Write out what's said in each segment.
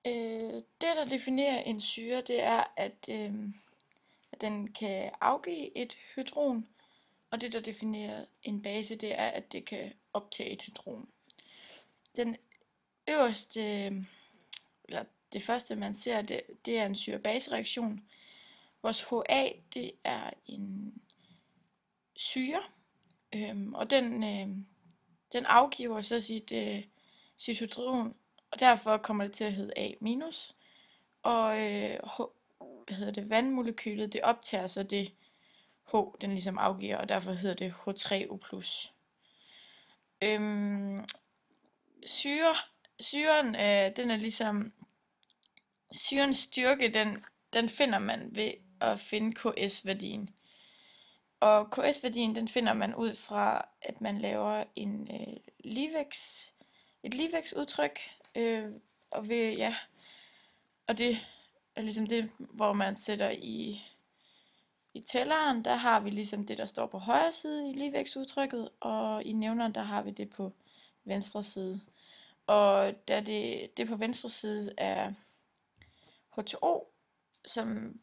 Det, der definerer en syre, det er, at den kan afgive et hydron, og det, der definerer en base, det er, at det kan optage et hydron. Den øverste, eller det første, man ser, det er en syre-base-reaktion. Vores HA, det er en syre, og den afgiver så sit hydron, og derfor kommer det til at hedde A-. Og vandmolekylet, det optager så det H, den ligesom afgiver, og derfor hedder det H3O+. Øhm, syren, den er ligesom, syrens styrke, den finder man ved at finde KS-værdien. Og KS-værdien, den finder man ud fra, at man laver et ligevægtsudtryk, og og det er ligesom det, hvor man sætter i tælleren, der har vi ligesom det, der står på højre side i ligevægtsudtrykket, og i nævneren, der har vi det på venstre side. Og da det på venstre side er H2O, som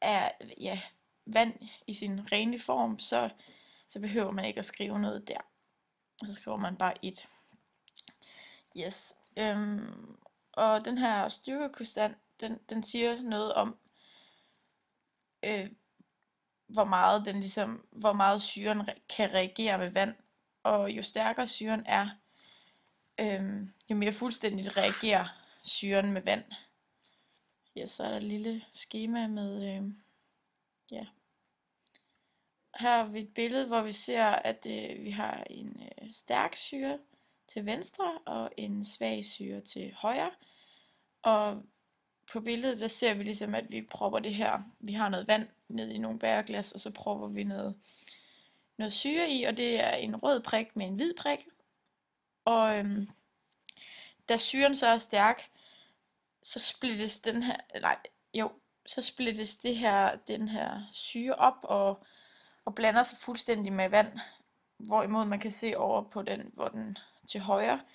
er vand i sin renlige form, så behøver man ikke at skrive noget der. Og så skriver man bare 1. Yes. Og den her styrkekonstant, den siger noget om, hvor meget syren kan reagere med vand. Og jo stærkere syren er, jo mere fuldstændigt reagerer syren med vand. Ja, så er der et lille skema med, Her har vi et billede, hvor vi ser, at vi har en stærk syre til venstre og en svag syre til højre. Og på billedet, der ser vi ligesom, at vi propper det her. Vi har noget vand ned i nogle bæreglas, og så propper vi noget syre i, og det er en rød prik med en hvid prik. Og da syren så er stærk, så splittes den her syre op og blander sig fuldstændig med vand. Hvorimod man kan se over på den, hvor den til højre,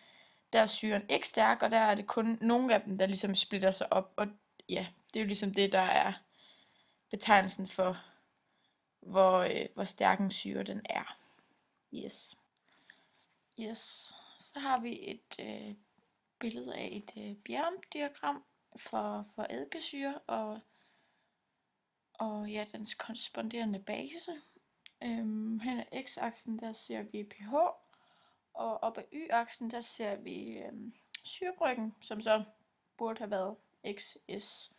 der er syren ikke stærk, og der er det kun nogle af dem, der ligesom splitter sig op. Og ja, det er jo ligesom det, der er betegnelsen for, hvor stærk en syre den er. Yes. Så har vi et billede af et bjergdiagram for eddikesyre og dens korresponderende base. Hen ad x-aksen, der ser vi pH, og op ad y-aksen, der ser vi syrebryggen, som så burde have været xs.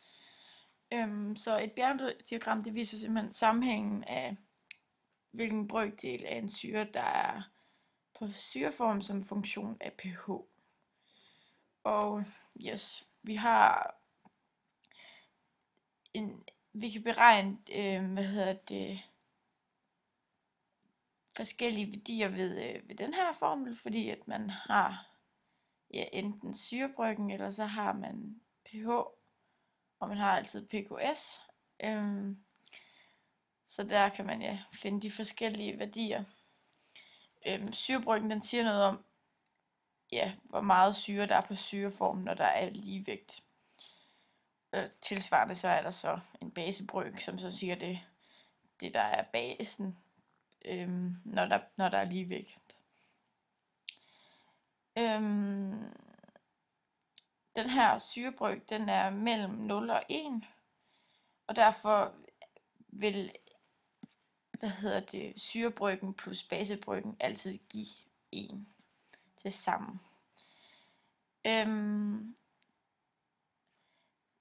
Så et bjergdiagram, det viser simpelthen sammenhængen af, hvilken brøkdel af en syre, der er på syreform som funktion af pH. Og yes, vi kan beregne, forskellige værdier ved den her formel, fordi at man har enten syrebryggen, eller så har man pH, og man har altid pKs. Så der kan man finde de forskellige værdier. Syrebryggen, den siger noget om, hvor meget syre der er på syreformen, når der er ligevægt. Tilsvarende så er der så en basebryg, som så siger det der er basen, når der er ligevægt. Den her syrebryg, den er mellem 0 og 1, og derfor vil syrebryggen plus basebryggen altid give 1 til sammen.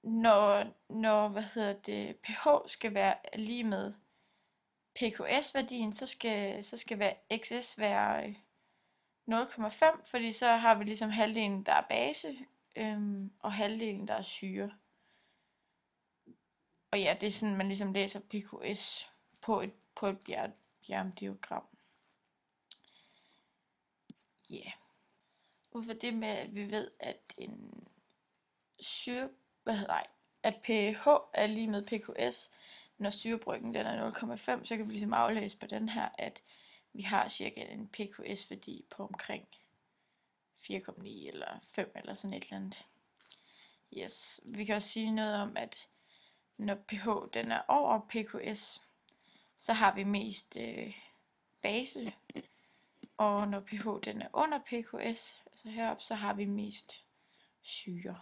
Når pH skal være lige med pKs-værdien, så skal xs være 0,5, fordi så har vi ligesom halvdelen, der er base, og halvdelen, der er syre. Og ja, det er sådan, man ligesom læser pKs på et bjergdiagram. Ud fra det med, at vi ved, at at pH er lige med pKs, når syrebryggen den er 0,5, så kan vi ligesom aflæse på den her, at vi har cirka en pKs-værdi på omkring 4,9 eller 5 eller sådan et eller andet. Yes, vi kan også sige noget om, at når pH den er over pKs, så har vi mest base, og når pH den er under pKs, altså heroppe, så har vi mest syre.